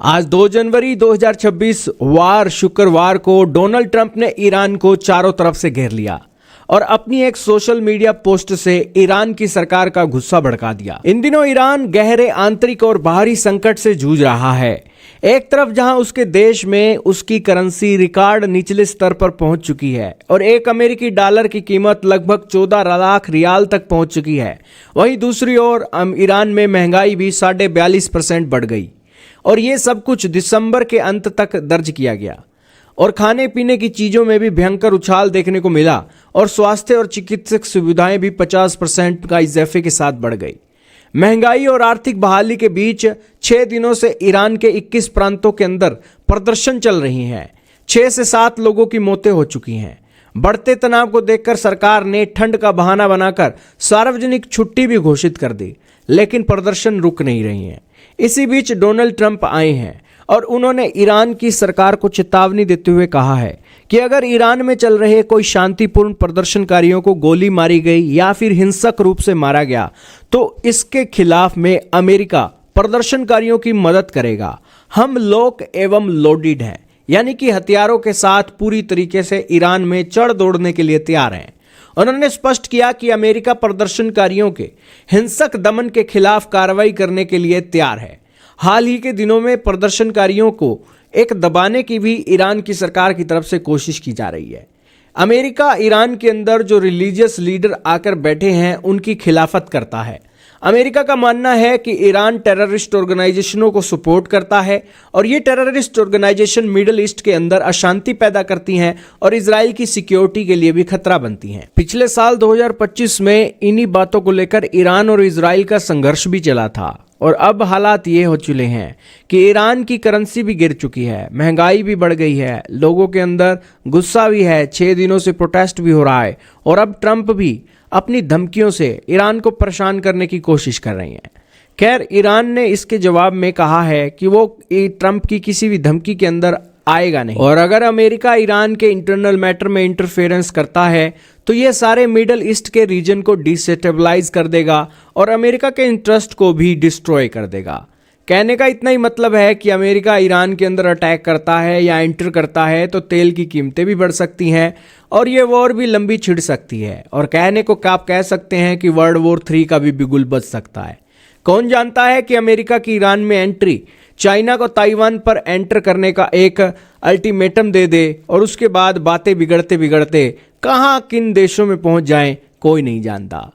आज 2 जनवरी 2026 वार शुक्रवार को डोनाल्ड ट्रंप ने ईरान को चारों तरफ से घेर लिया और अपनी एक सोशल मीडिया पोस्ट से ईरान की सरकार का गुस्सा भड़का दिया। इन दिनों ईरान गहरे आंतरिक और बाहरी संकट से जूझ रहा है। एक तरफ जहां उसके देश में उसकी करेंसी रिकॉर्ड निचले स्तर पर पहुंच चुकी है और एक अमेरिकी डॉलर की कीमत लगभग 14 लाख रियाल तक पहुंच चुकी है, वहीं दूसरी ओर ईरान में महंगाई भी 42.5% बढ़ गई और ये सब कुछ दिसंबर के अंत तक दर्ज किया गया। और खाने पीने की चीज़ों में भी भयंकर उछाल देखने को मिला और स्वास्थ्य और चिकित्सक सुविधाएं भी 50% का इजाफे के साथ बढ़ गई। महंगाई और आर्थिक बहाली के बीच 6 दिनों से ईरान के 21 प्रांतों के अंदर प्रदर्शन चल रही हैं। 6 से 7 लोगों की मौतें हो चुकी हैं। बढ़ते तनाव को देखकर सरकार ने ठंड का बहाना बनाकर सार्वजनिक छुट्टी भी घोषित कर दी, लेकिन प्रदर्शन रुक नहीं रही हैं। इसी बीच डोनाल्ड ट्रंप आए हैं और उन्होंने ईरान की सरकार को चेतावनी देते हुए कहा है कि अगर ईरान में चल रहे कोई शांतिपूर्ण प्रदर्शनकारियों को गोली मारी गई या फिर हिंसक रूप से मारा गया तो इसके खिलाफ में अमेरिका प्रदर्शनकारियों की मदद करेगा। हम लोग एवं लोडेड हैं, यानी कि हथियारों के साथ पूरी तरीके से ईरान में चढ़ दौड़ने के लिए तैयार हैं। उन्होंने स्पष्ट किया कि अमेरिका प्रदर्शनकारियों के हिंसक दमन के खिलाफ कार्रवाई करने के लिए तैयार है। हाल ही के दिनों में प्रदर्शनकारियों को एक दबाने की भी ईरान की सरकार की तरफ से कोशिश की जा रही है। अमेरिका ईरान के अंदर जो रिलीजियस लीडर आकर बैठे हैं उनकी खिलाफत करता है। अमेरिका का मानना है कि ईरान टेररिस्ट ऑर्गेनाइजेशनों को सपोर्ट करता है और ये टेररिस्ट ऑर्गेनाइजेशन मिडिल ईस्ट के अंदर अशांति पैदा करती हैं और इजराइल की सिक्योरिटी के लिए भी खतरा बनती हैं। पिछले साल 2025 में इन्हीं बातों को लेकर ईरान और इजराइल का संघर्ष भी चला था और अब हालात ये हो चुके हैं कि ईरान की करेंसी भी गिर चुकी है, महंगाई भी बढ़ गई है, लोगों के अंदर गुस्सा भी है, 6 दिनों से प्रोटेस्ट भी हो रहा है और अब ट्रंप भी अपनी धमकियों से ईरान को परेशान करने की कोशिश कर रही हैं। खैर, ईरान ने इसके जवाब में कहा है कि वो ट्रंप की किसी भी धमकी के अंदर आएगा नहीं और अगर अमेरिका ईरान के इंटरनल मैटर में इंटरफेरेंस करता है तो ये सारे मिडल ईस्ट के रीजन को डिस्टेबलाइज कर देगा और अमेरिका के इंटरेस्ट को भी डिस्ट्रॉय कर देगा। कहने का इतना ही मतलब है कि अमेरिका ईरान के अंदर अटैक करता है या एंटर करता है तो तेल की कीमतें भी बढ़ सकती हैं और ये वॉर भी लंबी छिड़ सकती है और कहने को आप कह सकते हैं कि वर्ल्ड वॉर 3 का भी बिगुल बज सकता है। कौन जानता है कि अमेरिका की ईरान में एंट्री चाइना को ताइवान पर एंटर करने का एक अल्टीमेटम दे दे और उसके बाद बातें बिगड़ते बिगड़ते कहाँ किन देशों में पहुंच जाएं, कोई नहीं जानता।